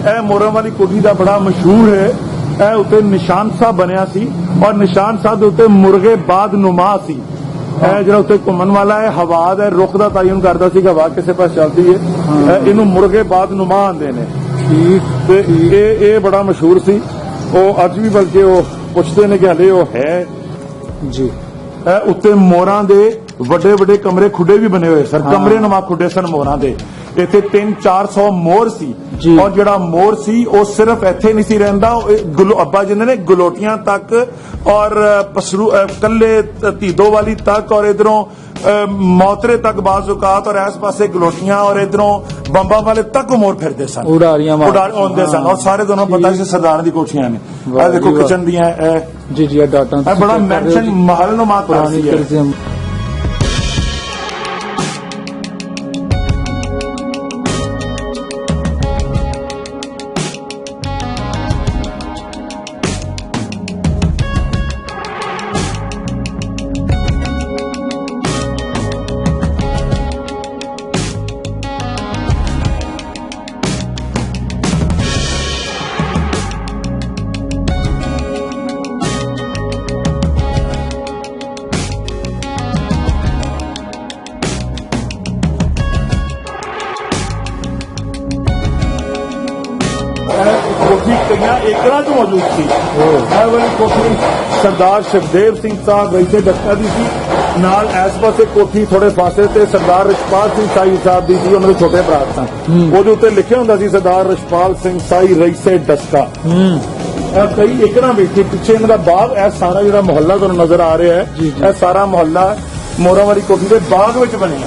ਇਹ ਮੋਰਾਂ ਵਾਲੀ ਕੋਠੀ ਦਾ ਬੜਾ ਮਸ਼ਹੂਰ ਹੈ। ਇਹ ਉੱਤੇ ਨਿਸ਼ਾਨ ਸਾਹਿਬ ਬਣਿਆ ਸੀ ਔਰ ਨਿਸ਼ਾਨ ਸਾਹਿਬ ਦੇ ਉੱਤੇ ਮੁਰਗੇ ਬਾਦ ਨੁਮਾ ਸੀ। ਇਹ ਜਿਹੜਾ ਉੱਤੇ ਘੁੰਮਣ ਵਾਲਾ ਹੈ ਹਵਾ ਦਾ ਰੁੱਖ ਦਾ ਤਾਯਨ ਕਰਦਾ ਸੀ ਕਿ ਹਵਾ ਕਿਸੇ ਪਾਸ ਚੱਲਦੀ ਹੈ। ਇਹਨੂੰ ਮੁਰਗੇ ਬਾਦ ਨੁਮਾ ਆਂਦੇ ਨੇ। ਤੇ ਇਹ ਬੜਾ ਮਸ਼ਹੂਰ ਸੀ। ਉਹ ਅੱਜ ਵੀ ਬਲਕਿ ਉਹ ਪੁੱਛਦੇ ਨੇ ਕਿ ਹਲੇ ਉਹ ਹੈ ਜੀ। ਉੱਤੇ ਮੋਰਾਂ ਦੇ ਵੱਡੇ ਵੱਡੇ ਕਮਰੇ ਖੁੱਡੇ ਵੀ ਬਣੇ ਹੋਏ ਸਨ। ਕਮਰੇ ਨੁਮਾ ਖੁੱਡੇ ਸਨ ਮੋਰਾਂ ਦੇ। ਇੱਥੇ 300-400 ਮੋਰ ਸੀ ਔਰ ਜਿਹੜਾ ਮੋਰ ਸੀ ਉਹ ਸਿਰਫ ਇੱਥੇ ਨਹੀਂ ਸੀ ਰਹਿੰਦਾ। ਅੱਬਾ ਜਿੰਨੇ ਨੇ ਗਲੋਟੀਆਂ ਤੱਕ ਔਰ ਪਸਰੂ ਕੱਲੇ ਧੀਦੋ ਵਾਲੀ ਤੱਕ ਔਰ ਇਧਰੋਂ ਮੌਤਰੇ ਤੱਕ ਬਾਜ਼ੁਕਾਤ ਔਰ ਇਸ ਪਾਸੇ ਗਲੋਟੀਆਂ ਔਰ ਇਧਰੋਂ ਬੰਬਾ ਵਾਲੇ ਤੱਕ ਮੋਰ ਫਿਰਦੇ ਸਨ। ਉਡਾਰੀਆਂ ਆਉਂਦੇ ਸਨ ਔਰ ਸਾਰੇ ਦੋਨੋਂ ਪਤਾ ਸੀ ਸਰਦਾਰ ਦੀ ਕੋਠੀਆਂ ਨੇ। ਇਹ ਦੇਖੋ ਕਿਚਨ ਦੀਆਂ ਜੀ ਜੀ ਡਾਟਾ ਬੜਾ ਮੈਂਸ਼ਨ ਮਹਲ ਨੂੰ ਮਾਤ ਪੁਰਾਣੀ ਹੈ। कोठी कई एकड़ च मौजूद थी। वाली कोठी सरदार सुखदेव सिंह साहब वैसे डक्का की थी। नाल इस पासे कोठी थोड़े फासले से सरदार रिछपाल सिंह साही साहब की थी। उन्होंने छोटे भरा सन। वो उत्ते लिखे होंदा सी सरदार रिछपाल सिंह साही रईसे डस्का। कई एकड़ बैठी पिछे इन्हों का बाग। यह सारा जो मुहल्ला तुहानूं नजर आ रहा है यह सारा मुहल्ला मोरा वाली कोठी के बाग में बने।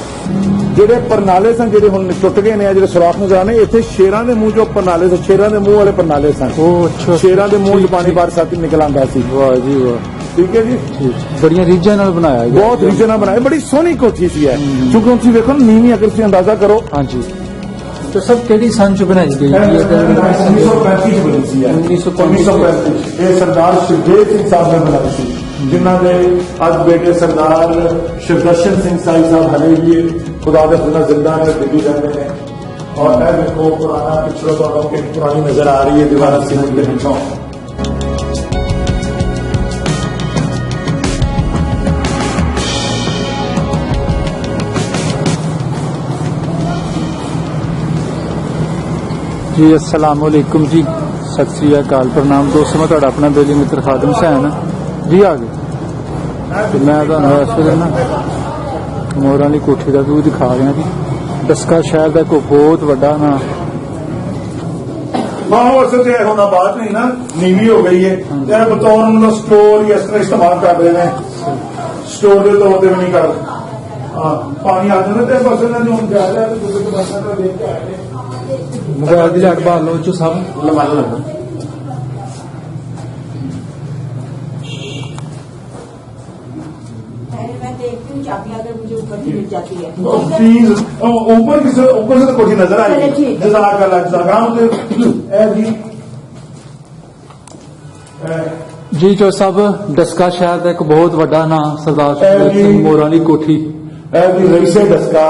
ਜਿਹੜੇ ਪਰਨਾਲੇ ਸਨ ਜਿਹੜੇ ਹੁਣ ਟੁੱਟ ਗਏ ਨੇ ਜਿਹੜੇ ਸੁਰਾਖ ਨਜ਼ਰ ਆਨੇ ਇੱਥੇ ਸ਼ੇਰਾਂ ਦੇ ਮੂੰਹ ਜੋ ਪਰਨਾਲੇ ਸਨ ਸ਼ੇਰਾਂ ਦੇ ਮੂੰਹ ਵਾਲੇ ਪਰਨਾਲੇ ਸਨ। ਉਹ ਅੱਛਾ ਸ਼ੇਰਾਂ ਦੇ ਮੂੰਹ 'ਚ ਪਾਣੀ ਬਰਸਾਤੀ ਨਿਕਲ ਆਉਂਦਾ ਸੀ। ਵਾਹ ਜੀ ਵਾਹ ਠੀਕ ਹੈ ਜੀ। ਬੜੀਆਂ ਰੀਝਾਂ ਨਾਲ ਬਣਾਇਆ ਗਿਆ ਬਹੁਤ ਰੀਝਾਂ ਨਾਲ ਬਣਾਇਆ। ਬੜੀ ਸੋਹਣੀ ਕੋਠੀ ਸੀ ਹੈ ਕਿਉਂਕਿ ਤੁਸੀਂ ਵੇਖੋ ਨੀਵੀਂ ਅਗਰ ਤੁਸੀਂ ਅੰਦਾਜ਼ਾ ਕਰੋ। ਹਾਂਜੀ तो सब केड़ी सन च बनाई गई है? 1935 बनी सी है। 1935 ये सरदार सुखदेव सिंह साहब ने बनाई थी जिन्हों ने अज बेटे सरदार शिवदर्शन सिंह साही साहब हले भी खुदा के खुदा जिंदा ने दिल्ली रहते हैं। और मैं देखो पुराना पिछड़ों तो पुरानी नजर आ रही है दीवार सीमेंट के पिछों। जी अस्सलाम वालेकुम जी सत श्री अकाल प्रणाम दोस्तों। मैं तुहाडा अपना बेली मित्र खादम हुसैन जी आ गए। तो मैं इस वेले ना मोरां दी कोठी का व्यू दिखा रहा जी। डस्का शहर का एक बहुत वड्डा ना बात नहीं ना नीवी हो गई है। बतौर स्टोर इस तरह इस्तेमाल कर रहे हैं। स्टोर के तौर पर भी नहीं कर पानी आ जाता मोबाइल की लाइट बाल लो जो सब लगा लगा प्लीज ऊपर से तो कोठी नजर आई जी जो सब डस्का शहर का एक बहुत बड़ा ना सरदार सुखदेव सिंह मोरां दी कोठी रईसे डस्का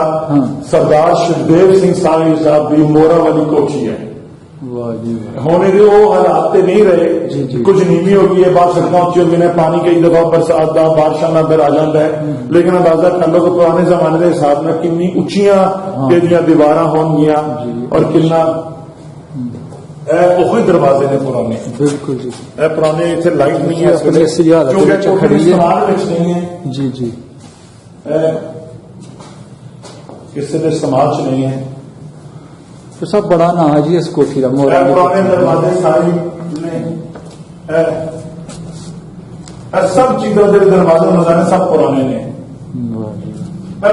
सरदार सुखदेव सिंह साही साहब की मोरा वाली कोठी है। होने के वो हालात नहीं रहे जी। कुछ नीवी हो गई है बाहर सड़क उच्ची हो गई पानी कई दफा बरसात का बारिशों में अंदर आ जाता है। लेकिन अंदाजा कर लो कि पुराने जमाने के हिसाब में कितनी उच्चियां दीवार होंगियां और कितना दरवाजे ने पुराने बिल्कुल जी। पुराने इतने लाइट नहीं है जी जी किसी के इस्तेमाल च नहीं है। तो सब बड़ा ना है जी इस कोठी का मोरा पुराने दरवाजे सारी सब चीजों के दरवाजे नजारे सब पुराने ने।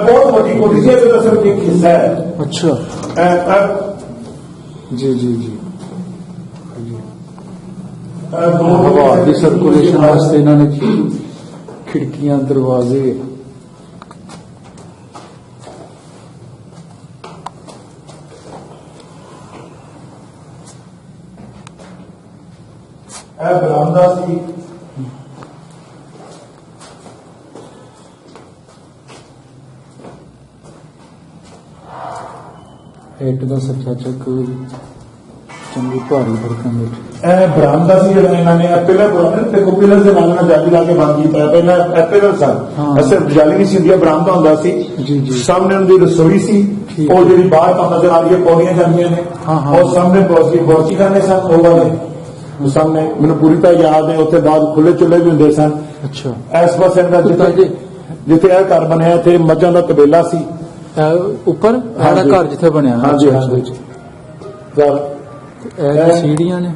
बहुत बड़ी कोठी है सिर्फ एक हिस्सा है। अच्छा जी जी जी हवा की सर्कुलेशन वास्ते इन्होंने खिड़कियां दरवाजे बरामदा सी। हेठ का सच्चा चक ਚੰਗੀ ਭਾਰੀ ਭਰਕਮ ਵਿੱਚ ਇਹ ਬਰਾਮਦਾ ਸੀ ਜਿਹੜਾ ਇਹਨਾਂ ਨੇ ਪਿਲਰ ਬਣਾਉਣੇ ਤੇ ਕੋ ਪਿਲਰ ਦੇ ਨਾਲ ਜਾਲੀ ਲਾ ਕੇ ਬੰਦ ਕੀਤਾ ਪਹਿਲਾਂ ਇਹ ਪਿਲਰ ਸਨ ਹਾਂ। ਅਸਰ ਜਾਲੀ ਨਹੀਂ ਸੀ ਹੁੰਦੀ ਬਰਾਮਦਾ ਹੁੰਦਾ ਸੀ ਜੀ, ਜੀ। ਸਾਹਮਣੇ ਉਹਦੀ ਰਸੋਈ ਸੀ ਠੀਕ। ਉਹ ਜਿਹੜੀ ਬਾਹਰ ਤੋਂ ਨਜ਼ਰ ਆ ਰਹੀ ਹੈ ਪੌੜੀਆਂ ਜਾਂਦੀਆਂ ਨੇ ਹਾਂ, ਹਾਂ। ਔਰ ਸਾਹਮਣੇ ਬੋਰਚੀ ਖਾਨੇ ਸਨ ਉਹ ਵਾਲੇ ਉਹ ਸਾਹਮਣੇ ਮੈਨੂੰ ਪੂਰੀ ਤਰ੍ਹਾਂ ਯਾਦ ਹੈ ਉੱਥੇ ਬਾਅਦ ਖੁੱਲੇ ਚੁੱਲ੍ਹੇ ਵੀ ਹੁੰਦੇ ਸਨ ਅੱਛਾ ਇਸ ਪਾਸੇ ਦਾ ਜਿੱਥੇ ਇਹ ਘਰ ਬਣਿਆ ਇੱਥੇ ਮੱਝਾਂ ਦਾ ਕਬੀਲਾ ਸੀ ਉੱਪਰ ਸਾਡਾ ਹਾਂਜੀ। ਘਰ ਜਿੱਥੇ ਬਣਿਆ ਹਾਂਜੀ ਅੱਛਾ, ਹਾਂਜੀ ਅੱਛਾ। ਇਹ ਜੀ ਸੀੜੀਆਂ ਨੇ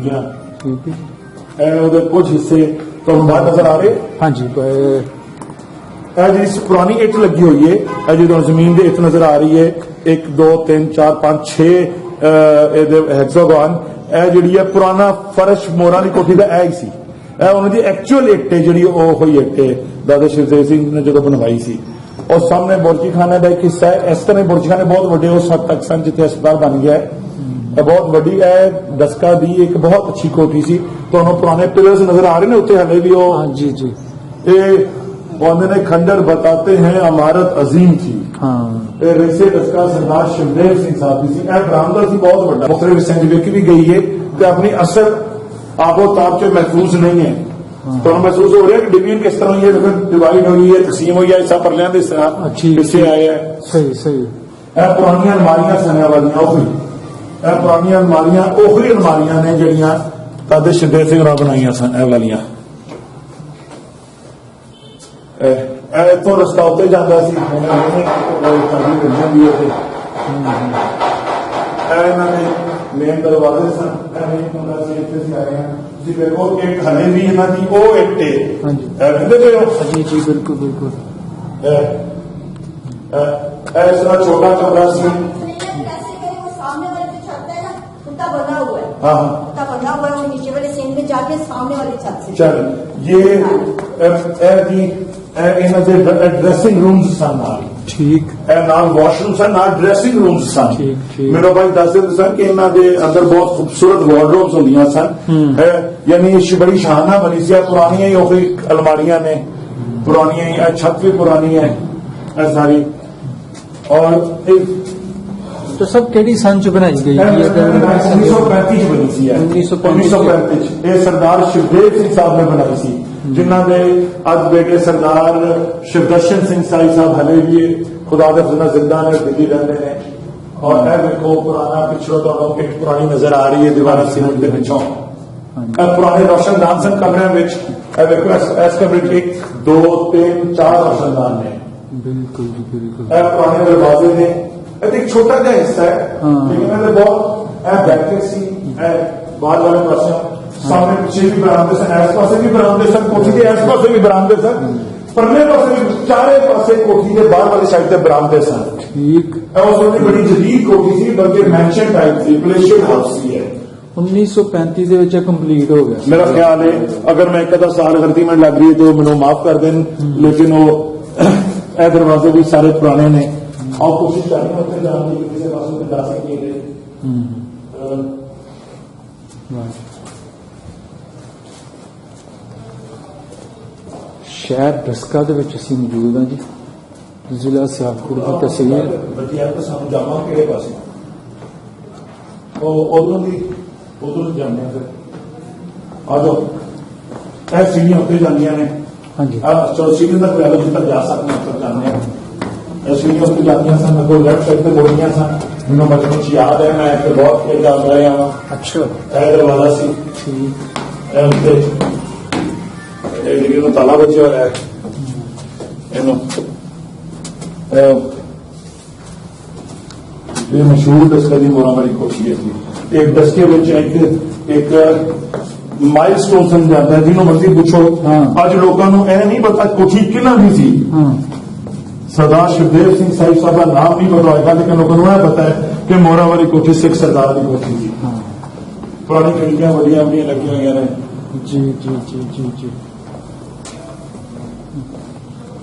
ਜਾਂ ਠੀਕ ਹੈ। ਇਹ ਉਹਦੇ ਕੁਝ ਹਿੱਸੇ ਤੁਹਾਨੂੰ ਬਾਹਰ ਨਜ਼ਰ ਆ ਰਹੇ ਹਾਂਜੀ ਇਹ ਜਿਹੜੀ ਪੁਰਾਣੀ ਇੱਟ ਲੱਗੀ ਹੋਈ ਹੈ ਇਹ ਜਦੋਂ ਜ਼ਮੀਨ ਦੀ ਇੱਟ ਨਜ਼ਰ ਆ ਰਹੀ ਹੈ 1 2 3 4 5 6 ਇਹਦੇ ਹੈਕਸਾਗਨ ਇਹ ਜਿਹੜੀ ਹੈ ਪੁਰਾਣਾ ਫਰਸ਼ ਮੋਰਾਂ ਦੀ ਕੋਠੀ ਦਾ ਇਹ ਹੀ ਸੀ ਇਹ ਉਹਨਾਂ ਦੀ ਐਕਚੁਅਲ ਇੱਟ ਹੈ ਜਿਹੜੀ ਉਹ ਹੋਈ ਇੱਟ ਹੈ ਦਾਦਾ ਸ਼ਿਵਦੇਵ ਸਿੰਘ ਨੇ ਜਦੋਂ ਬਣਵਾਈ ਸੀ ਔਰ ਸਾਹਮਣੇ ਬੁਰਜੀ ਖਾਨੇ ਦਾ ਇੱਕ ਹਿੱਸਾ ਹੈ ਇਸ ਤਰ੍ਹਾਂ ਬੁਰਜੀ ਖਾਨੇ ਬਹੁਤ ਵੱਡੇ ਉਸ ਹੱਦ ਤੱਕ ਸਨ ਜਿੱਥੇ ਹਸਪਤਾਲ ਬਣ ਗਿਆ ਹੈ ਇਹ ਬਹੁਤ ਵੱਡੀ ਹੈ ਦਸਕਾ ਦੀ ਇੱਕ ਬਹੁਤ ਅੱਛੀ ਕੋਠੀ ਸੀ ਤੁਹਾਨੂੰ ਪੁਰਾਣੇ ਪਿਲਰਸ ਨਜ਼ਰ ਆ ਰਹੇ ਨੇ ਉੱਤੇ ਹਲੇ ਵੀ ਉਹ हाँ जी जी ਇਹ ਉਹਨੇ ਨੇ ਖੰਡਰ ਬਤਾਤੇ हैं ਇਮਾਰਤ ਅਜ਼ੀਮ थी हाँ ਇਹ ਰਈਸੇ ਦਸਕਾ ਸਰਦਾਰ ਸ਼ਿਵਦੇਵ ਸਿੰਘ ਸਾਹਿਬ ਦੀ ਸੀ ਇਹ ਬਰਾਮਦਾ ਸੀ ਬਹੁਤ ਵੱਡਾ ਮੁਖਤਲਿਫ ਹਿੱਸਿਆਂ ਵਿੱਚ ਵੀ ਗਈ ਹੈ ਤੇ ਆਪਣੀ ਅਸਲ ਆਪੋ ਤਾਪ ਚ ਮਹਿਫੂਜ਼ ਨਹੀਂ ਹੈ ਤੁਹਾਨੂੰ ਮਹਿਸੂਸ ਹੋ ਰਿਹਾ ਕਿ ਡਿਵੀਜ਼ਨ ਕਿਸ ਤਰ੍ਹਾਂ ਹੋਈ ਹੈ ਡਿਵਾਈਡ ਹੋਈ ਹੈ ਤਕਸੀਮ ਹੋਈ ਹੈ ਇਸ ਪਰਲਿਆਂ ਦੇ अच्छी ਹਿੱਸੇ ਆਏ ਹੈ सही सही ਇਹ ਪੁਰਾਣੀਆਂ ਅਲਮਾਰੀਆਂ ਸਨ ਵਾਲੀਆਂ ਉਹੀ ਇਹ ਪੁਰਾਣੀਆਂ ਅਲਮਾਰੀਆਂ ਉਹੀ ਅਲਮਾਰੀਆਂ ਨੇ ਜਿਹੜੀਆਂ ਦਾਦੇ ਸ਼ਿਵਦੇਵ ਸਿੰਘ ਨੇ ਬਣਾਈਆਂ ਸਨ ਇਹ ਵਾਲੀਆਂ ਇਹ ਤੋਂ ਰਸਤਾ ਉੱਤੇ ਜਾਂਦਾ ਸੀ ਇਹਨਾਂ ਨੇ ਮੇਨ ਦਰਵਾਜ਼ੇ ਸਨ ਇਹ ਨਹੀਂ ਹੁੰਦਾ ਸੀ ਇੱਥੇ ਸੀ ਆਏ ਹਨ ਤੁਸੀਂ ਵੇਖੋ ਇੱਕ ਹਲੇ ਵੀ ਇਹਨਾਂ ਦੀ ਉਹ ਇੱਟੇ हाँ जी ਇਹ ਕਹਿੰਦੇ ਪਏ ਹੋ जी जी बिल्कुल बिल्कुल ਇਸ ਤਰ੍ਹਾਂ ਛੋਟਾ ਕਮਰਾ ਸੀ सामने वाले जो छत है ना उनका बना हुआ है हाँ उनका बना हुआ है वो नीचे वाले सीन में जाके सामने वाली छत से चल ये ਇਹਨਾਂ ਦੇ ਡਰੈਸਿੰਗ ਰੂਮਸ ਸਨ ਨਾਲ ठीक ਇਹ ਨਾਲ ਵਾਸ਼ਰੂਮ ਸਨ ਨਾਲ ਡਰੈਸਿੰਗ ਰੂਮਸ ਸਨ ਠੀਕ, ਠੀਕ। ਮੇਰੇ ਭਾਈ ਦੱਸਦੇ ਸਨ ਕਿ ਇਹਨਾਂ ਦੇ ਅੰਦਰ ਬਹੁਤ ਖੂਬਸੂਰਤ ਵਾਰਡਰੋਬਸ ਹੁੰਦੀਆਂ ਸਨ ਯਾਨੀ ਇਹ ਬੜੀ ਸ਼ਾਨਾ ਬਣੀ ਸੀ ਪੁਰਾਣੀਆਂ ਹੀ ਉਹ ਅਲਮਾਰੀਆਂ ਨੇ ਪੁਰਾਣੀਆਂ ਹੀ ਇਹ ਛੱਤ ਵੀ ਪੁਰਾਣੀ ਹੈ ਇਹ ਸਾਰੀ ਔਰ ਇਹ तो सब केड़ी सन च बनाई गई है 1935 ਬਣੀ ਸੀ 1935 ਇਹ ਸਰਦਾਰ ਸ਼ਿਵਦੇਵ ਸਿੰਘ ਸਾਹਿਬ ਨੇ ਬਣਾਈ ਸੀ ਜਿਨ੍ਹਾਂ ਦੇ ਅੱਜ ਬੇਟੇ ਸਰਦਾਰ ਸ਼ਿਵਦਰਸ਼ਨ ਸਿੰਘ ਸਾਹਿਬ ਹਲੇ ਵੀ ਖੁਦਾ ਦੇ ਫਜ਼ਲ ਜ਼ਿੰਦਾ ਨੇ ਦਿੱਲੀ ਰਹਿੰਦੇ ਨੇ ਔਰ ਇਹ ਵੇਖੋ ਪੁਰਾਣਾ ਪਿਛੋਂ ਤੁਹਾਨੂੰ ਇੱਕ ਪੁਰਾਣੀ ਨਜ਼ਰ ਆ ਰਹੀ ਹੈ ਦੀਵਾਰਾਂ ਸੀਮੈਂਟ ਦੇ ਵਿੱਚੋਂ ਇਹ ਪੁਰਾਣੇ ਰੋਸ਼ਨਦਾਨ ਸਨ ਕਮਰਿਆਂ ਵਿੱਚ ਇਹ ਵੇਖੋ ਇਸ ਕਮਰੇ 'ਚ 1 2 3 4 ਰੋਸ਼ਨਦਾਨ ਨੇ बिल्कुल जी बिल्कुल ਇਹ ਪੁਰਾਣੇ ਦਰਵਾਜ਼ੇ ਨੇ ਇਹ ਇੱਕ ਛੋਟਾ ਜਿਹਾ ਹਿੱਸਾ ਹੈ ਲੇਕਿਨ ਇਹਦੇ ਬਹੁਤ ਇਹ ਬੈਠਕ ਸੀ ਇਹ ਬਾਹਰ ਵਾਲੇ ਪਾਸੇ ਸਾਹਮਣੇ ਪਿੱਛੇ ਵੀ ਬਰਾਮਦੇ ਸਨ ਇਸ ਪਾਸੇ ਵੀ ਬਰਾਮਦੇ ਸਨ ਕੋਠੀ ਦੇ ਇਸ ਪਾਸੇ ਵੀ ਬਰਾਮਦੇ ਸਨ ਪਰਲੇ ਪਾਸੇ ਵੀ ਚਾਰੇ ਪਾਸੇ ਕੋਠੀ ਦੇ ਬਾਹਰ ਵਾਲੀ ਸਾਈਡ ਤੇ ਬਰਾਮਦੇ ਸਨ ठीक ਇਹ ਉਸ ਵੇਲੇ ਬੜੀ ਜਦੀਦ ਕੋਠੀ ਸੀ ਬਲਕਿ ਮੈਂਸ਼ਨ ਟਾਈਪ ਸੀ ਪਲੇਸ਼ੀਅਨ ਹਾਊਸ ਸੀ ਇਹ 1935 ਦੇ ਵਿੱਚ ਕੰਪਲੀਟ ਹੋ ਗਿਆ मेरा ख्याल है अगर मैं एक आधा साल गलती में लग रही है तो मैंने माफ कर दें लेकिन वो ए दरवाजे भी सारे पुराने ने और कोशिश कर रहे होते जाने की किसी पासों में जा सकेंगे ਸ਼ਹਿਰ ਦਸਕਾ ਦੇ ਵਿੱਚ ਅਸੀਂ ਮੌਜੂਦ ਹਾਂ ਜੀ ਜ਼ਿਲ੍ਹਾ ਸਿਆਲਕੋਟ ਦੀ ਤਹਿਸੀਲ बतिया तो सानू जावा किहड़े पासे ਉਹ ਉਧਰੋਂ ਜਾਂਦੇ ਆ ਫਿਰ ਆ ਜਾਓ ਇਹ ਸੀੜੀਆਂ ਉੱਤੇ ਜਾਂਦੀਆਂ ਨੇ ਹਾਂਜੀ ਆ ਚਲੋ ਸੀੜੀਆਂ ਤੱਕ ਲੈ ਲਓ ਜਿੱਥੇ ਜਾ ਸਕਦੇ ਉੱਪਰ ਜਾਂਦੇ ਆ ਇਹ ਸੀੜੀਆਂ ਉੱਤੇ ਜਾਂਦੀਆਂ ਸਨ ਕੋਈ ਲੈਫਟ ਸਾਈਡ ਤੇ ਮੋੜੀਆਂ ਸਨ ਮੈਨੂੰ ਬਚਪਨ ਚ ਯਾਦ ਹੈ ਮੈਂ ਇੱਥੇ ਬਹੁਤ ਖੇਡ ਜਾਂਦਾ ਰਿਹਾ ਹਾਂ ਅੱਛਾ ਇਹ ਦਰਵਾਜ਼ਾ ਸੀ ਠੀਕ ਇਹ ਉੱਤੇ ਇਹ ਜਿਹੜੀ ਨੂੰ ਤਾਲਾ ਵੱਜਿਆ ਹੋਇਆ ਹੈ ਇਹਨੂੰ ਇਹ ਮਸ਼ਹੂਰ ਦਸਕਾ ਦੀ ਮੋਰਾਂ ਵਾਲੀ ਕੋਠੀ ਹੈ ਜੀ ਇੱਕ ਦਸਕੇ ਵਿੱਚ ਇੱਕ ਮਾਈਲਸਟੋਨ ਸਮਝਾਉਂਦਾ ਜਿਹਨੂੰ ਮਰਜ਼ੀ ਪੁੱਛੋ ਹਾਂ। ਅੱਜ ਲੋਕਾਂ ਨੂੰ ਇਹ ਨਹੀਂ ਪਤਾ ਕੋਠੀ ਕਿਹਨਾਂ ਦੀ ਸੀ ਹਾਂ ਸਰਦਾਰ ਸ਼ਿਵਦੇਵ ਸਿੰਘ ਸਾਹਿਬ ਦਾ ਨਾਮ ਨਹੀਂ ਪਤਾ ਹੋਏਗਾ ਲੇਕਿਨ ਲੋਕਾਂ ਨੂੰ ਇਹ ਪਤਾ ਹੈ ਕਿ ਮੋਰਾਂ ਵਾਲੀ ਕੋਠੀ ਸਿੱਖ ਸਰਦਾਰ ਦੀ ਕੋਠੀ ਸੀ ਹਾਂ ਪੁਰਾਣੀ ਖਿੜਕੀਆਂ ਵੱਡੀਆਂ ਵੱਡੀਆਂ ਲੱਗੀਆਂ ਹੋਈਆਂ ਨੇ ਜੀ ਜੀ ਜੀ ਜੀ ਜੀ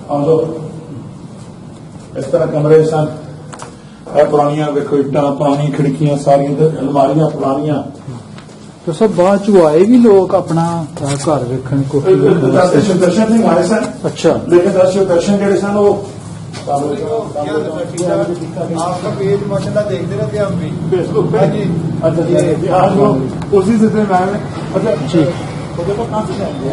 ਆਉਂਦੋ ਇਸ ਤਰ੍ਹਾਂ ਕਮਰੇ ਸਨ ਇਹ ਪੁਰਾਣੀਆਂ ਵੇਖੋ ਇੱਟਾਂ ਪੁਰਾਣੀ ਖਿੜਕੀਆਂ ਸਾਰੀਆਂ ਤੇ ਅਲਮਾਰੀਆਂ ਪੁਰਾਣੀਆਂ तो सब बाद चो आए भी लोग अपना घर वेखण कोठी वेखण वास्ते। ਦਰਸ਼ਨ ਸਿੰਘ ਆਏ ਸਨ अच्छा ਲੇਕਿਨ ਦਰਸ਼ਨ ਜਿਹੜੇ ਸਨ ਉਹ आपका पेज माशाल्लाह देखते रहते हैं हम भी। फेसबुक पे हाँ जी। अच्छा ये- जी आज वो उसी से मैं अच्छा जी। तो देखो कहाँ से जाएंगे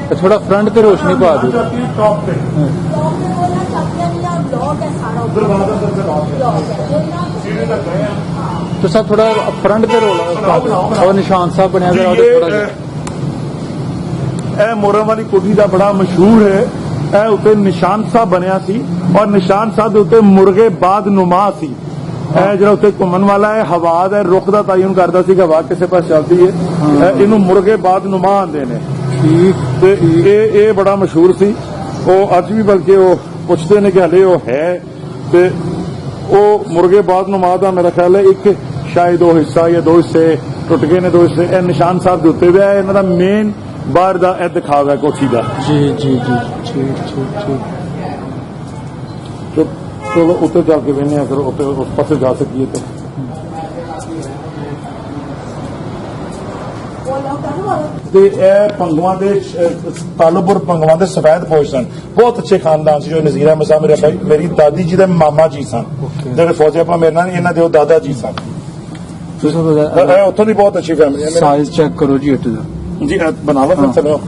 ਤੇ ਥੋੜਾ ਫਰੰਟ ਤੇ ਰੋਸ਼ਨੀ ਪਾ ਦਿਓ। टॉप पे ब्लॉग में बोलना चाहते हैं या ब्लॉग है सारा उधर बाहर से टॉप है ब्लॉग है जो ना सीढ़ी तक गए हैं ਤੇ ਸਰ ਥੋੜਾ ਫਰੰਟ ਤੇ ਰੋਲਾ ਪਾ ਦਿਓ। ਉਹ ਨਿਸ਼ਾਨ ਸਾਹਿਬ ਬਣਿਆ ਜੀ ਹੋਇਆ ਉਹਦੇ ਥੋੜਾ ਜਿਹਾ। ਇਹ ਮੋਰਾਂ ਵਾਲੀ ਕੋਠੀ ਦਾ ਬੜਾ ਮਸ਼ਹੂਰ ਹੈ ਇਹ ਉੱਤੇ ਨਿਸ਼ਾਨ ਸਾਹਿਬ ਬਣਿਆ ਸੀ ਔਰ ਨਿਸ਼ਾਨ ਸਾਹਿਬ ਦੇ ਉੱਤੇ ਮੁਰਗੇ ਬਾਦ ਨੁਮਾ ਸੀ ਇਹ ਜਿਹੜਾ ਉੱਤੇ ਘੁੰਮਣ ਵਾਲਾ ਹੈ ਹਵਾ ਦਾ ਰੁੱਖ ਦਾ ਤਾਯਨ ਕਰਦਾ ਸੀ ਕਿ ਹਵਾ ਕਿਸੇ ਪਾਸੇ ਚੱਲਦੀ ਹੈ ਇਹਨੂੰ ਮੁਰਗੇ ਬਾਦ ਨੁਮਾ ਆਂਦੇ ਨੇ ਠੀਕ ਤੇ ਇਹ ਬੜਾ ਮਸ਼ਹੂਰ ਸੀ ਉਹ ਅੱਜ ਵੀ ਬਲਕਿ ਉਹ ਪੁੱਛਦੇ ਨੇ ਕਿ ਹਲੇ ਉਹ ਹੈ ਤੇ ਉਹ ਮੁਰਗੇ ਬਾਦ ਨੁਮਾ ਦਾ ਮੇਰਾ ਖਿਆਲ ਹੈ ਇੱਕ ਸ਼ਾਇਦ ਉਹ ਹਿੱਸਾ ਜਾਂ ਦੋ ਹਿੱਸੇ ਟੁੱਟ ਗਏ ਨੇ ਦੋ ਹਿੱਸੇ ਇਹ ਨਿਸ਼ਾਨ ਸਾਹਿਬ ਦੇ ਉੱਤੇ ਵੀ ਹੈ ਇਹਨਾਂ ਦਾ ਮੇਨ ਬਾਹਰ ਦਾ ਇਹ ਦਿਖਾਵਾ ਹੈ ਕੋਠੀ ਦਾ ਜੀ ਜੀ ਜੀ ਠੀਕ ਠੀਕ ਠੀਕ ਚਲੋ ਉੱਤੇ ਜਾ ਕੇ ਵੇਖਦੇ ਆ ਫਿਰ ਉੱਤੇ ਉਸ ਪਾਸੇ ਜਾ ਸਕੀਏ ਤੇ बोलो करो और ਤੇ ਇਹ ਪੰਗਵਾਂ ਦੇ ਤਾਲੁਪੁਰ ਪੰਗਵਾਂ ਦੇ ਸਫੈਦ ਫੌਜ ਸਨ ਬਹੁਤ ਅੱਛੇ ਖਾਨਦਾਨ ਸੀ ਜੋ ਨਜ਼ੀਰ ਅਹਿਮਦ ਸਾਹਿਬ ਮੇਰੇ ਭਾਈ ਮੇਰੀ ਦਾਦੀ ਜੀ ਦੇ ਮਾਮਾ ਜੀ ਸਨ ਜਿਹੜੇ ਫੌਜੀ ਆਪਾਂ ਮੇਰੇ ਨਾਲ ਇਹਨਾਂ ਦੇ ਉਹ ਦਾਦਾ ਜੀ ਸਨ ਤੁਸੀਂ ਇਹ ਉੱਥੋਂ ਦੀ ਬਹੁਤ ਅੱਛੀ ਫੈਮਿਲੀ ਹੈ ਸਾਈਜ਼ ਚੈੱਕ ਕਰੋ ਜੀ ਇੱਟ ਦਾ। ਜੀ ਬਣਾ ਲਓ ਫਿਰ ਚਲੋ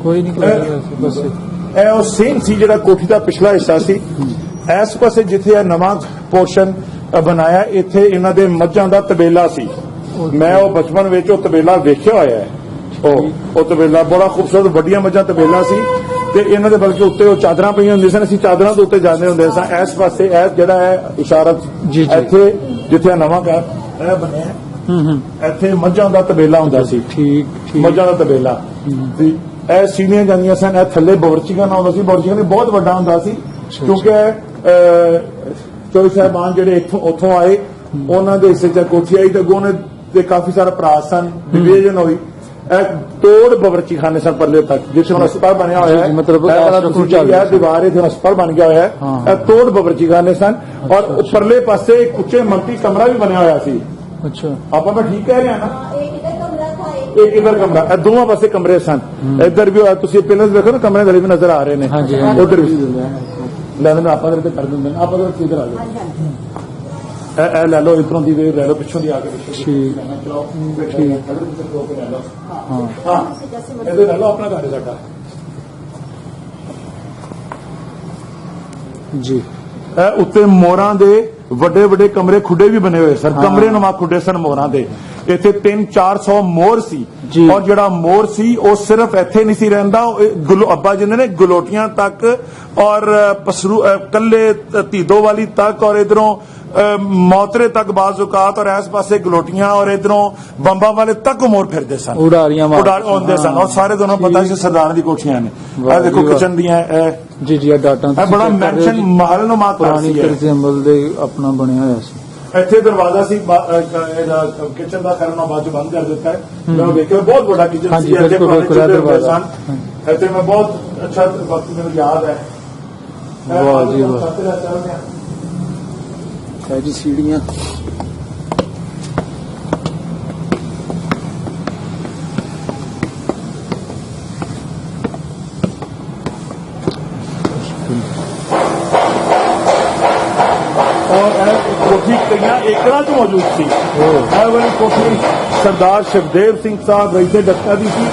ਕੋਈ ਨਹੀਂ ਕੋਈ ਬਸ ਇਹ ਉਹ ਸੇਮ ਸੀ ਜਿਹੜਾ ਕੋਠੀ ਦਾ ਪਿਛਲਾ ਹਿੱਸਾ ਸੀ ਇਸ ਪਾਸੇ ਜਿੱਥੇ ਇਹ ਨਵਾਂ ਪੋਰਸ਼ਨ ਬਣਾਇਆ ਇੱਥੇ ਇਹਨਾਂ ਦੇ ਮੱਝਾਂ ਦਾ ਤਬੇਲਾ ਸੀ ਮੈਂ ਉਹ ਬਚਪਨ ਵਿੱਚ ਉਹ ਤਬੇਲਾ ਵੇਖਿਆ ਹੋਇਆ ਹੈ ਉਹ ਤਬੇਲਾ ਬੜਾ ਖੂਬਸੂਰਤ ਵੱਡੀਆਂ ਮੱਝਾਂ ਤਬੇਲਾ ਸੀ ਤੇ ਇਹਨਾਂ ਦੇ ਬਲਕਿ ਉੱਤੇ ਉਹ ਚਾਦਰਾਂ ਪਈਆਂ ਹੁੰਦੀਆਂ ਸਨ ਅਸੀਂ ਚਾਦਰਾਂ ਦੇ ਉੱਤੇ ਜਾਂਦੇ ਹੁੰਦੇ ਸਾਂ ਇਸ ਪਾਸੇ ਇਹ ਜਿਹੜਾ ਹੈ ਇਸ਼ਾਰਤ ਜੀ, ਜੀ। ਇੱਥੇ ਜਿੱਥੇ ਇਹ ਨਵਾਂ ਘਰ ਇਹ ਬਣਿਆ ਹੈ, ਇੱਥੇ ਮੱਝਾਂ ਦਾ ਤਬੇਲਾ ਹੁੰਦਾ ਸੀ ਠੀਕ ਠੀਕ ਮੱਝਾਂ ਦਾ ਤਬੇਲਾ ਤੇ ਇਹ ਸੀਨੀਆਂ ਜਾਂਦੀਆਂ ਸਨ ਇਹ ਥੱਲੇ ਬਵਰਚੀਆਂ ਨਾਲ ਹੁੰਦਾ ਸੀ ਬਵਰਚੀਆਂ ਨੇ ਬਹੁਤ ਵੱਡਾ ਹੁੰਦਾ ਸੀ ਕਿਉਂਕਿ ਚੋਈ ਸਾਹਿਬਾਨ ਜਿਹੜੇ ਉੱਥੋਂ ਆਏ ਉਹਨਾਂ ਦੇ ਹਿੱਸੇ ਚ ਕੋਠੀ ਆਈ ਤੇ ਅੱਗੋਂ ਉਹਨੇ ਤੇ ਕਾਫੀ ਸਾਰਾ ਪ੍ਰਾਸ ਸਨ ਵਿਵੇਜਨ ਹੋਈ ਇਹ ਤੋੜ ਬਵਰਚੀ ਖਾਨੇ ਸਨ ਪਰਲੇ ਤੱਕ ਜਿੱਥੇ ਹੁਣ ਹਸਪਤਾਲ ਬਣਿਆ ਹੋਇਆ ਹੈ ਜੀ, ਮਤਲਬ ਇਹ ਵਾਲਾ ਇਸ ਤੁਸੀਂ ਚੱਲ ਇਹ ਦੀਵਾਰ ਇੱਥੇ ਹਸਪਤਾਲ ਬਣ ਗਿਆ ਹੋਇਆ ਹੈ ਇਹ ਤੋੜ ਬਵਰਚੀ ਖਾਨੇ ਸਨ ਔਰ ਪਰਲੇ ਪਾਸੇ ਇੱਕ ਉੱਚੇ ਮੰਤੀ ਕਮਰਾ ਵੀ ਬਣਿਆ ਹੋਇਆ ਸੀ ਅੱਛਾ ਆਪਾਂ ਮੈਂ ਠੀਕ ਕਹਿ ਰਿਹਾ ਨਾ एक इधर कमरा था ਇੱਕ ਇਧਰ ਕਮਰਾ ਇਹ ਦੋਵਾਂ ਪਾਸੇ ਕਮਰੇ ਸਨ ਇੱਧਰ ਵੀ ਤੁਸੀਂ ਪਹਿਲਾਂ ਦੇਖੋ ਨਾ ਕਮਰੇ ਦੇ ਵੀ ਨਜ਼ਰ ਆ ਰਹੇ ਨੇ ਹਾਂਜੀ ਉਧਰ ਵੀ ਲੈ ਲੈਣ ਆਪਾਂ ਤੇ ਕਰ ਦਿੰਦੇ ਨੇ ਆਪਾਂ ਤਾਂ ਇੱਧਰ ਆ ਜਾਓ ਇਹ ਲੈ ਲਓ ਇਧਰੋਂ ਦੀ ਵੇ ਲੈ ਲਓ ਪਿੱਛੋਂ ਦੀ ਆ ਕੇ ਪਿੱਛੋਂ ਠੀਕ ਚਲੋ ਠੀਕ ਹਾਂ ਇਹਦੇ ਲੈ ਲਓ ਆਪਣਾ ਘਰ ਹੈ ਸਾਡਾ ਜੀ ਇਹ ਉੱਤੇ ਮੋਰਾਂ ਦੇ ਵੱਡੇ ਵੱਡੇ ਕਮਰੇ ਖੁੱਡੇ ਵੀ ਬਣੇ ਹੋਏ ਸਨ ਕਮਰੇ ਨੁਮਾ ਖੁੱਡੇ ਸਨ ਮੋਰਾਂ ਦੇ ਇੱਥੇ 300-400 ਮੋਰ ਸੀ ਜੀ। ਔਰ ਜਿਹੜਾ ਮੋਰ ਸੀ ਉਹ ਸਿਰਫ ਇੱਥੇ ਨਹੀਂ ਸੀ ਰਹਿੰਦਾ ਅੱਬਾ ਜਿੰਨੇ ਨੇ ਗਲੋਟੀਆਂ ਤੱਕ ਔਰ ਪਸਰੂ ਕੱਲੇ ਧੀਦੋ ਵਾਲੀ ਤੱਕ ਔਰ ਇਧਰੋਂ ਮੌਤਰੇ ਤੱਕ ਬਾਜ਼ੂਕਾਤ ਔਰ ਇਸ ਪਾਸੇ ਗਲੋਟੀਆਂ ਔਰ ਇਧਰੋਂ ਬੰਬਾਂ ਵਾਲੇ ਤੱਕ ਮੋਰ ਫਿਰਦੇ ਸਨ ਉਡਾਰੀਆਂ ਉਡਾਰ ਹੁੰਦੇ ਸਨ ਔਰ ਸਾਰੇ ਦੋਨੋਂ ਪਤਾ ਸੀ ਸਰਦਾਰਾਂ ਦੀ ਕੋਠੀਆਂ ਨੇ ਇਹ ਦੇਖੋ ਕਿਚਨ ਦੀਆਂ ਇਹ ਜੀ ਜੀ ਡਾਟਾ ਬੜਾ ਮੈਂਸ਼ਨ ਮਹਲ ਨੂੰ ਮਾਤ ਪੁਰਾਣੀ ਸੀ ਤਰਜ਼ ਅਮਲ ਦੇ ਆਪਣਾ ਬਣਿਆ ਹੋਇਆ ਸੀ। ਇੱਥੇ ਦਰਵਾਜ਼ਾ ਸੀ ਇਹਦਾ ਕਿਚਨ ਦਾ ਕਰਨਾ ਬਾਅਦ ਚ ਬੰਦ ਕਰ ਦਿੱਤਾ ਹੈ ਮੈਂ ਉਹ ਵੇਖਿਆ ਬਹੁਤ ਵੱਡਾ ਕਿਚਨ ਹਾਂਜੀ, ਸੀ ਇੱਥੇ ਬਿਲਕੁਲ, ਪੁਰਾਣੇ ਬਿਲਕੁਲ, ਚੁੱਲ੍ਹੇ ਹੁੰਦੇ ਦਰਵਾਜ਼ਾ। ਸਨ ਇੱਥੇ ਮੈਂ ਬਹੁਤ ਅੱਛਾ ਵਕਤ ਮੈਨੂੰ ਯਾਦ ਹੈ ਵਾਹ ਜੀ ਵਾਹ। ਛੱਤ ਦਾ ਚੱਲ ਰਿਹਾ। ਹੈ ਜੀ ਸੀੜੀਆਂ ਔਰ ਇਹ ਕੋਠੀ ਕਈਆਂ ਏਕੜਾਂ 'ਚ ਮੌਜੂਦ ਸੀ ਇਹ ਵਾਲੀ ਕੋਠੀ ਸਰਦਾਰ ਸ਼ਿਵਦੇਵ ਸਿੰਘ ਸਾਹਿਬ ਰਈਸੇ ਡੱਕਾ ਦੀ ਸੀ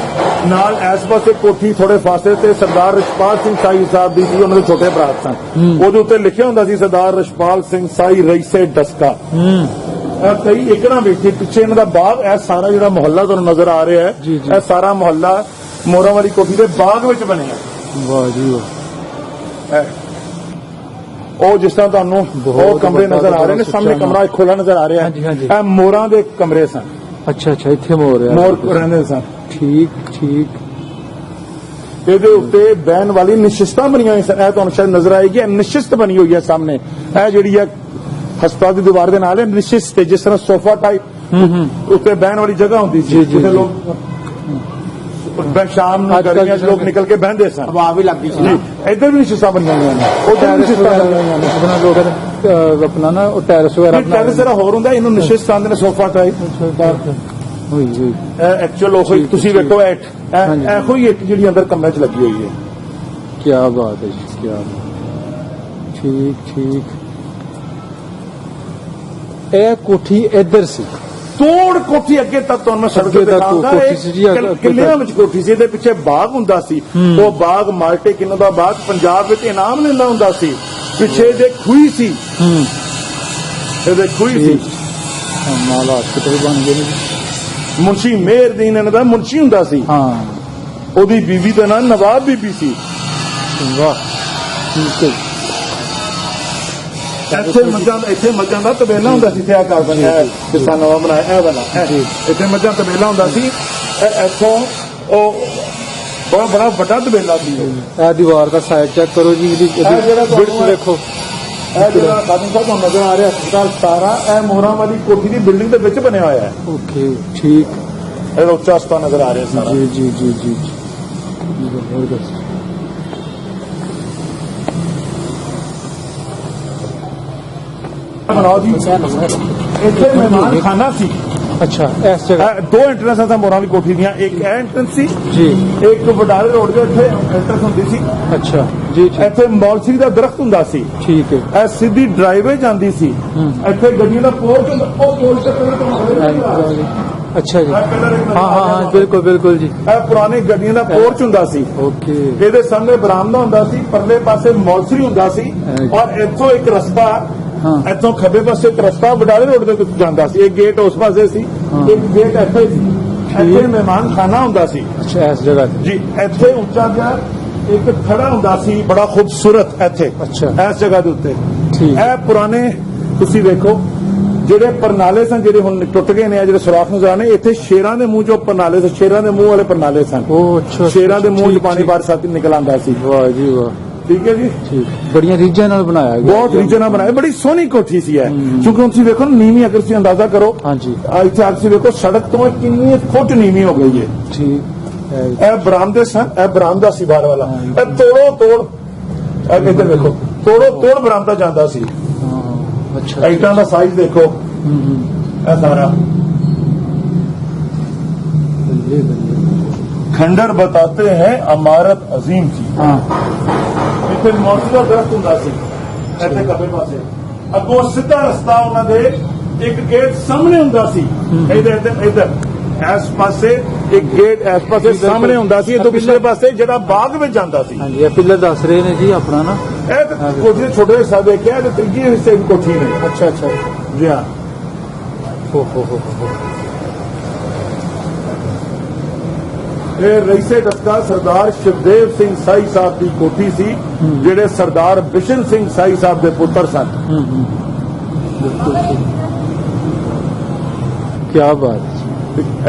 ਨਾਲ ਇਸ ਪਾਸੇ ਕੋਠੀ ਥੋੜੇ ਫਾਸਲੇ ਤੇ ਸਰਦਾਰ ਰਿਸ਼ਪਾਲ ਸਿੰਘ ਸਾਈ ਸਾਹਿਬ ਦੀ ਸੀ ਉਹਨਾਂ ਦੇ ਛੋਟੇ ਭਰਾ ਸਨ ਉਹਦੇ ਉੱਤੇ ਲਿਖਿਆ ਹੁੰਦਾ ਸੀ ਸਰਦਾਰ ਰਿਸ਼ਪਾਲ ਸਿੰਘ ਸਾਈ ਰਈਸੇ ਡਸਕਾ ਇਹ ਕਈ ਏਕੜਾਂ ਵਿੱਚ ਸੀ। ਪਿੱਛੇ ਇਹਨਾਂ ਦਾ ਬਾਗ ਇਹ ਸਾਰਾ ਜਿਹੜਾ ਮੁਹੱਲਾ ਤੁਹਾਨੂੰ ਨਜ਼ਰ ਆ ਰਿਹਾ ਹੈ ਜੀ, ਜੀ। ਇਹ ਸਾਰਾ ਮੁਹੱਲਾ ਮੋਰਾਂ ਵਾਲੀ ਕੋਠੀ ਦੇ ਬਾਗ ਵਿੱਚ ਬਣਿਆ ਵਾਹ ਜੀ ਵਾਹ ਹੈ ਉਹ ਜਿਸ ਤਰ੍ਹਾਂ ਤੁਹਾਨੂੰ ਬਹੁਤ ਉਹ ਕਮਰੇ ਵੱਡਾ ਨਜ਼ਰ ਆ ਰਹੇ ਨੇ ਬਹੁਤ ਸਾਹਮਣੇ ਸੁੱਚਾ ਕਮਰਾ ਇੱਕ ਖੁੱਲਾ ਨਜ਼ਰ ਆ ਰਿਹਾ ਹਾਂਜੀ, ਹਾਂਜੀ। ਇਹ ਮੋਰਾਂ ਦੇ ਕਮਰੇ ਸਨ ਅੱਛਾ ਅੱਛਾ ਇੱਥੇ ਮੋਰ ਰਿਹਾ ਮੋਰ ਰਹਿੰਦੇ ਸਨ ਠੀਕ ਠੀਕ ਇਹਦੇ ਉੱਤੇ ਬਹਿਣ ਵਾਲੀ ਨਿਸ਼ਿਸਤਾਂ ਬਣੀਆਂ ਹੋਈਆਂ ਸਨ ਇਹ ਤੁਹਾਨੂੰ ਸ਼ਾਇਦ ਨਜ਼ਰ ਆਏਗੀ ਇਹ ਨਿਸ਼ਿਸਤ ਬਣੀ ਹੋਈ ਹੈ ਸਾਹਮਣੇ ਇਹ ਜਿਹੜੀ ਹੈ ਹਸਪਤਾਲ ਦੀ ਦੀਵਾਰ ਦੇ ਨਾਲ ਹੈ ਨਿਸ਼ਿਸਤ ਜਿਸ ਤਰ੍ਹਾਂ ਸੋਫਾ ਟਾਈਪ ਉੱਤੇ ਬਹਿਣ ਵਾਲੀ ਜਗ੍ਹਾ ਹੁੰਦੀ ਸੀ ਜੀ, ਜੀ, ਜਿੱਥੇ ਜੀ। ਲੋਕ ਸ਼ਾਮ ਨੂੰ ਅੱਜ ਕੱਲ੍ਹ ਗਰਮੀਆਂ 'ਚ ਲੋਕ ਨਿਕਲ ਕੇ ਬਹਿੰਦੇ ਸਨ ਹਵਾ ਵੀ ਲੱਗਦੀ ਸੀ ਜੀ ਇੱਧਰ ਵੀ ਨਿਸ਼ਿਸਤਾਂ ਬਣੀਆਂ ਹੋਈਆਂ ਨੇ ਉੱਧਰ ਵੀ ਨਿਸ਼ਿਸਤਾਂ ਬਣੀਆਂ ਹੋਈਆਂ ਨੇ ਆਪਣਾ ਲੋਕ ਆਪਣਾ ਨਾ ਉਹ ਟੈਰਸ ਵਗੈਰਾ ਟੈਰੇਸ ਜਿਹੜਾ ਹੋਰ ਹੁੰਦਾ ਇਹਨੂੰ ਨਿਸ਼ਿਸਤ ਆਂਦੇ ਨੇ ਸੋਫਾ ਟਾਈਪ ਹੋਈ ਐਕਚੁਅਲ ਉਹ ਠੀਕ, ਤੁਸੀਂ ਠੀਕ। ਵੇਖੋ ਹਾਂਜੀ। ਇਹੋ ਹੀ ਇੱਕ ਜਿਹੜੀ ਅੰਦਰ ਕਮਰੇ 'ਚ ਲੱਗੀ ਹੋਈ ਹੈ। ਕੀ ਬਾਤ ਹੈ ਜੀ, ਕੀ ਬਾਤ। ਠੀਕ ਇਹ ਕੋਠੀ ਇੱਧਰ ਸੀ। ਤੋੜ ਕੋਠੀ ਅੱਗੇ ਤੱਕ ਤੁਹਾਨੂੰ ਮੈਂ ਸੜਕ ਅੱਗੇ ਤੇ ਤੱਕ ਦਿਖਾਉਂਗਾ। ਕੋਠੀ ਸੀ ਜੀ, ਅੱਗੇ ਕਿੱਲਿਆਂ ਤੱਕ। ਵਿੱਚ ਕੋਠੀ ਸੀ, ਇਹਦੇ ਪਿੱਛੇ ਬਾਗ ਹੁੰਦਾ ਸੀ। ਉਹ ਬਾਗ ਮਾਲਟੇ ਕਿਨੋ ਦਾ ਬਾਗ ਪੰਜਾਬ ਵਿੱਚ ਇਨਾਮ ਲੈਂਦਾ ਹੁੰਦਾ ਸੀ। ਪਿੱਛੇ ਦੇ ਖੂਹੀ ਸੀ, ਇਹਦੇ ਖੂਹੀ ਸੀ। ਨਾਲ ਹਸਪਤਾਲ ਬਣ ਗਏ ਨੇ ਜੀ। ਮੁਨਸ਼ੀ ਮੇਹਰਦੀਨ ਇਹਨਾਂ ਦਾ ਮੁਨਸ਼ੀ ਹੁੰਦਾ ਸੀ। ਹਾਂ ਉਹਦੀ ਬੀਵੀ ਦਾ ਨਾਂ ਨਵਾਬ ਬੀਬੀ ਸੀ। ਵਾਹ ਠੀਕ ਹੈ। ਇੱਥੇ ਮੱਝਾਂ ਦਾ ਤਬੇਲਾ ਹੁੰਦਾ ਸੀ। ਇੱਥੇ ਘਰ ਬਣਿਆ ਜਿਸਾ ਨਵਾਂ ਬਣਾਇਆ ਇਹ ਵਾਲਾ ਇੱਥੇ ਮੱਝਾਂ ਤਬੇਲਾ ਹੁੰਦਾ ਸੀ। ਇੱਥੋਂ ਉਹ ਬਹੁਤ ਬੜਾ ਵੱਡਾ ਤਬੇਲਾ ਸੀ। ਇਹ ਦੀਵਾਰ ਦਾ ਸਾਈਡ ਚੈੱਕ ਕਰੋ ਜੀ, ਇਹਦੀ ਜਿਹੜਾ ਤੁਹਾਨੂੰ ਬਿਲਕੁਲ ਦੇਖੋ। ਇਹ ਜਿਹੜਾ ਖਾਦਮ ਸਾਹਿਬ ਤੁਹਾਨੂੰ ਨਜ਼ਰ ਆ ਰਿਹਾ ਹਸਪਤਾਲ ਸਾਰਾ ਇਹ ਮੋਹਰਾਂ ਵਾਲੀ ਕੋਠੀ ਦੀ ਬਿਲਡਿੰਗ ਦੇ ਵਿੱਚ ਬਣਿਆ ਹੋਇਆ ਹੈ। ਓਕੇ ਠੀਕ। ਇਹਦਾ ਉੱਚਾ ਹਸਪਤਾਲ ਨਜ਼ਰ ਆ ਰਿਹਾ ਸਾਰਾ। ਜੀ ਜ਼ਬਰਦਸਤ। ਬਣਾਓ ਜੀ। ਇੱਥੇ ਮਹਿਮਾਨ ਖਾਨਾ ਸੀ। ਅੱਛਾ ਇਸ ਜਗ੍ਹਾ ਇਹ ਦੋ ਐਂਟਰੈਂਸਾਂ ਤਾਂ ਮੋਹਰਾਂ ਵਾਲੀ ਕੋਠੀ ਦੀਆਂ। ਇੱਕ ਇਹ ਐਂਟਰੈਂਸ ਸੀ, ਜੀ। ਇੱਕ ਵਡਾਲੇ ਰੋਡ ਦੇ ਉੱਤੇ ਐਂਟਰੈਂਸ ਹੁੰਦੀ ਸੀ। ਅੱਛਾ ਜੀ ਇੱਥੇ ਮੌਲਸਰੀ ਦਾ ਦਰਖਤ ਹੁੰਦਾ ਸੀ। ਠੀਕ ਹੈ। ਇਹ ਸਿੱਧੀ ਡਰਾਈਵੇ ਜਾਂਦੀ ਸੀ। ਇੱਥੇ ਗੱਡੀਆਂ ਦਾ ਪੋਰਚ ਹੁੰਦਾ, ਉਹ ਪੋਰਚ ਤੇ ਪਹਿਲਾਂ ਤੋਂ ਅੱਛਾ ਜੀ ਹਾਂ ਬਿਲਕੁਲ ਜੀ। ਇਹ ਪੁਰਾਣੀ ਗੱਡੀਆਂ ਦਾ ਪੋਰਚ ਹੁੰਦਾ ਸੀ। ਓਕੇ ਇਹਦੇ ਸਾਹਮਣੇ ਬਰਾਮਦਾ ਹੁੰਦਾ ਸੀ, ਪਰਲੇ ਪਾਸੇ ਮੌਲਸਰੀ ਹੁੰਦਾ ਸੀ। ਔਰ ਇੱਥੋਂ ਇੱਕ ਰਸਤਾ, ਇੱਥੋਂ ਖੱਬੇ ਪਾਸੇ ਇੱਕ ਰਸਤਾ ਵਡਾਲੇ ਰੋਡ ਦੇ ਉੱਤੇ ਜਾਂਦਾ ਸੀ। ਇੱਕ ਗੇਟ ਉਸ ਪਾਸੇ ਸੀ, ਇੱਕ ਗੇਟ ਇੱਥੇ ਸੀ। ਇੱਥੇ ਮਹਿਮਾਨ ਖਾਨਾ ਹੁੰਦਾ ਸੀ। ਅੱਛਾ ਇਸ ਜਗ੍ਹਾ ਤੇ। ਜੀ ਇੱਥੇ ਉੱਚਾ ਜਿਹਾ ਇੱਕ ਖੜਾ ਹੁੰਦਾ ਸੀ, ਬੜਾ ਖੂਬਸੂਰਤ। ਇੱਥੇ ਅੱਛਾ। ਇਸ ਜਗ੍ਹਾ ਦੇ ਉੱਤੇ ਠੀਕ। ਇਹ ਪੁਰਾਣੇ ਤੁਸੀਂ ਵੇਖੋ ਜਿਹੜੇ ਪਰਨਾਲੇ ਸਨ, ਜਿਹੜੇ ਹੁਣ ਟੁੱਟ ਗਏ ਨੇ, ਜਿਹੜੇ ਸੁਰਾਖ ਨਜ਼ਰ ਆਨੇ, ਇੱਥੇ ਸ਼ੇਰਾਂ ਦੇ ਮੂੰਹ ਚੋਂ ਪਰਨਾਲੇ ਸਨ। ਸ਼ੇਰਾਂ ਦੇ ਮੂੰਹ ਵਾਲੇ ਪਰਨਾਲੇ ਸਨ। ਉਹ ਅੱਛਾ। ਸ਼ੇਰਾਂ ਦੇ ਮੂੰਹ 'ਚ ਪਾਣੀ ਬਰਸਾਤ ਨਿਕਲ ਆਉਂਦਾ ਸੀ। ਵਾਹ ਜੀ ਵਾਹ। ਠੀਕ ਹੈ ਜੀ। ਠੀਕ ਬੜੀਆਂ ਰੀਝਾਂ ਨਾਲ ਬਣਾਇਆ ਗਿਆ। ਬਹੁਤ ਰੀਝਾਂ ਨਾਲ ਬਣਾਇਆ। ਬੜੀ ਸੋਹਣੀ ਕੋਠੀ ਸੀ ਇਹ। ਕਿਉਂਕਿ ਹੁਣ ਤੁਸੀਂ ਵੇਖੋ ਨੀਵੀਂ, ਅਗਰ ਤੁਸੀਂ ਅੰਦਾਜ਼ਾ ਕਰੋ ਹਾਂਜੀ ਇੱਥੇ ਆ ਤੁਸੀਂ ਵੇਖੋ ਸੜਕ ਤੋਂ ਕਿੰਨੀ ਫੁੱਟ ਨੀਵੀਂ ਹੋ ਗਈ ਹੈ। ਠੀਕ ਇਹ ਬਰਾਮਦੇ ਸਨ, ਇਹ ਬਰਾਮਦਾ ਸੀ ਬਾਹਰ ਵਾਲਾ। ਇਹ ਤੋੜ ਇਹ ਇੱਧਰ ਵੇਖੋ, ਤੋੜ ਬਰਾਮਦਾ ਜਾਂਦਾ ਸੀ। ਹਾਂ ਅੱਛਾ। ਇੱਟਾਂ ਦਾ ਸਾਈਜ਼ ਦੇਖੋ। ਇਹ ਸਾਰਾ ਬੱਲੇ खंडर बताते हैं इमारत अजीम थी। ਹਾਂ ਇੱਥੇ ਮੌਸੀ ਦਾ ਦਰਖਤ ਹੁੰਦਾ ਸੀ। ਇੱਥੇ ਖੱਬੇ ਪਾਸੇ ਅੱਗੋਂ ਸਿੱਧਾ ਰਸਤਾ ਉਹਨਾਂ ਦੇ ਇੱਕ ਗੇਟ ਸਾਹਮਣੇ ਹੁੰਦਾ ਸੀ। ਇੱਧਰ ਇਸ ਪਾਸੇ ਇੱਕ ਗੇਟ ਇਸ ਪਾਸੇ ਸਾਹਮਣੇ ਹੁੰਦਾ ਸੀ। ਇਹ ਤੋਂ ਪਿਛਲੇ ਪਾਸੇ ਜਿਹੜਾ ਬਾਗ ਵਿੱਚ ਜਾਂਦਾ ਸੀ। ਹਾਂਜੀ ਇਹ ਪਿੱਲਰ ਦੱਸ ਰਹੇ ਨੇ ਜੀ ਆਪਣਾ ਨਾ। ਇਹ ਤਾਂ ਕੋਠੀ ਦੇ ਛੋਟੇ ਹਿੱਸਾ ਦੇਖਿਆ ਤੇ ਤੀਜੀ ਹਿੱਸੇ ਦੀ ਕੋਠੀ ਨੇ। ਅੱਛਾ ਜੀ ਹਾਂ। ਹੋ ਇਹ ਰਈਸੇ ਡਸਕਾ ਸਰਦਾਰ ਸ਼ਿਵਦੇਵ ਸਿੰਘ ਸਾਈ ਸਾਹਿਬ ਦੀ ਕੋਠੀ ਸੀ, ਜਿਹੜੇ ਸਰਦਾਰ ਬਿਸ਼ਨ ਸਿੰਘ ਸਾਈ ਸਾਹਿਬ ਦੇ ਪੁੱਤਰ ਸਨ। ਕੀ ਬਾਤ।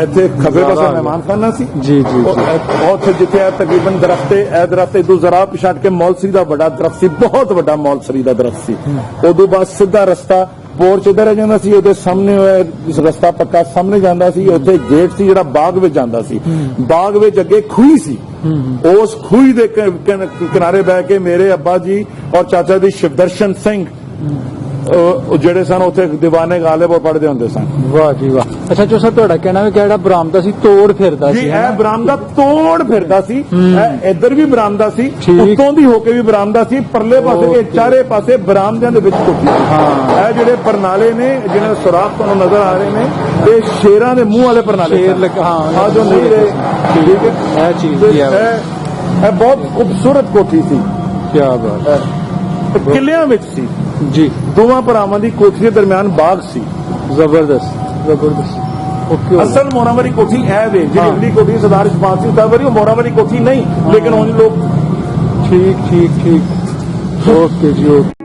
ਇੱਥੇ ਖੱਬੇ ਪਾਸੇ ਮਹਿਮਾਨ ਖਾਨਾ ਸੀ। ਜੀ ਉੱਥੇ ਜਿੱਥੇ ਇਹ ਤਕਰੀਬਨ ਦਰਖਤ ਤੋਂ ਜ਼ਰਾ ਪਿਛਾੜ ਕੇ ਮੌਲਸਰੀ ਦਾ ਵੱਡਾ ਦਰਖਤ ਸੀ, ਬਹੁਤ ਵੱਡਾ ਮੌਲਸਰੀ ਦਾ ਦਰਖਤ ਸੀ। ਉਦੋਂ ਬਾਅਦ ਸਿੱਧਾ ਰਸਤਾ ਪੋਰਚ ਇੱਧਰ ਆ ਜਾਂਦਾ ਸੀ। ਉਹਦੇ ਸਾਹਮਣੇ ਜਿਸ ਰਸਤਾ ਪੱਕਾ ਸਾਹਮਣੇ ਜਾਂਦਾ ਸੀ, ਉੱਥੇ ਗੇਟ ਸੀ ਜਿਹੜਾ ਬਾਗ ਵਿੱਚ ਜਾਂਦਾ ਸੀ। ਬਾਗ ਵਿੱਚ ਅੱਗੇ ਖੂਹੀ ਸੀ। ਉਸ ਖੂਹੀ ਦੇ ਕਿਨਾਰੇ ਬਹਿ ਕੇ ਮੇਰੇ ਅੱਬਾ ਜੀ ਔਰ ਚਾਚਾ ਜੀ ਸ਼ਿਵਦਰਸ਼ਨ ਸਿੰਘ ਜਿਹੜੇ ਸਨ ਉੱਥੇ ਦੀਵਾਨੇ ਗਾਲਿਬ ਪੜ੍ਹਦੇ ਹੁੰਦੇ ਸਨ। ਵਾਹ ਜੀ ਵਾਹ। ਅੱਛਾ ਜੋ ਸਰ ਤੁਹਾਡਾ ਕਹਿਣਾ ਵੀ ਕਿਹੜਾ ਬਰਾਮਦਾ ਸੀ, ਤੋੜ ਫਿਰਦਾ ਜੀ ਸੀ। ਇਹ ਬਰਾਮਦਾ ਤੋੜ ਫਿਰਦਾ ਸੀ। ਇਹ ਇੱਧਰ ਵੀ ਬਰਾਮਦਾ ਸੀ, ਉੱਤੋਂ ਦੀ ਹੋ ਕੇ ਵੀ ਬਰਾਮਦਾ ਸੀ, ਪਰਲੇ ਪਾਸੇ ਇਹ ਚਾਰੇ ਪਾਸੇ ਬਰਾਮਦਿਆਂ ਦੇ ਵਿੱਚ ਕੋਠੀ ਸੀ। ਇਹ ਜਿਹੜੇ ਪਰਨਾਲੇ ਨੇ, ਜਿਹੜੇ ਸੁਰਾਖ ਤੁਹਾਨੂੰ ਨਜ਼ਰ ਆ ਰਹੇ ਨੇ, ਇਹ ਸ਼ੇਰਾਂ ਦੇ ਮੂੰਹ ਵਾਲੇ ਪਰਨਾਲੇ ਸ਼ੇਰ ਲੱਗਾ। ਹਾਂ ਜੋ ਨਹੀਂ ਰਹੇ। ਠੀਕ ਹੈ। ਇਹ ਚੀਜ਼ ਦੀ ਹੈ। ਇਹ ਬਹੁਤ ਖੂਬਸੂਰਤ ਕੋਠੀ ਸੀ। ਕੀ ਬਾਤ। ਕਿਲਿਆਂ ਵਿੱਚ ਸੀ। ਜੀ ਦੋਵਾਂ ਭਰਾਵਾਂ ਦੀ ਕੋਠੀ ਦੇ ਦਰਮਿਆਨ ਬਾਗ ਸੀ। ਜ਼ਬਰਦਸਤ। ਓਕੇ ਅਸਲ ਮੋਰਾਵਾਲੀ ਕੋਠੀ ਇਹ ਵੇ, ਜਿਹੜੀ ਅਗਲੀ ਕੋਠੀ ਸਰਦਾਰ ਇਸ਼ਫਾਕ ਸਿੰਘ ਸਾਹਿਬ ਵਾਲੀ, ਉਹ ਮੋਰਾਵਾਲੀ ਕੋਠੀ ਨਹੀਂ, ਲੇਕਿਨ ਉਹ ਲੋਕ ਠੀਕ ਓਕੇ ਜੀ ਓਕੇ।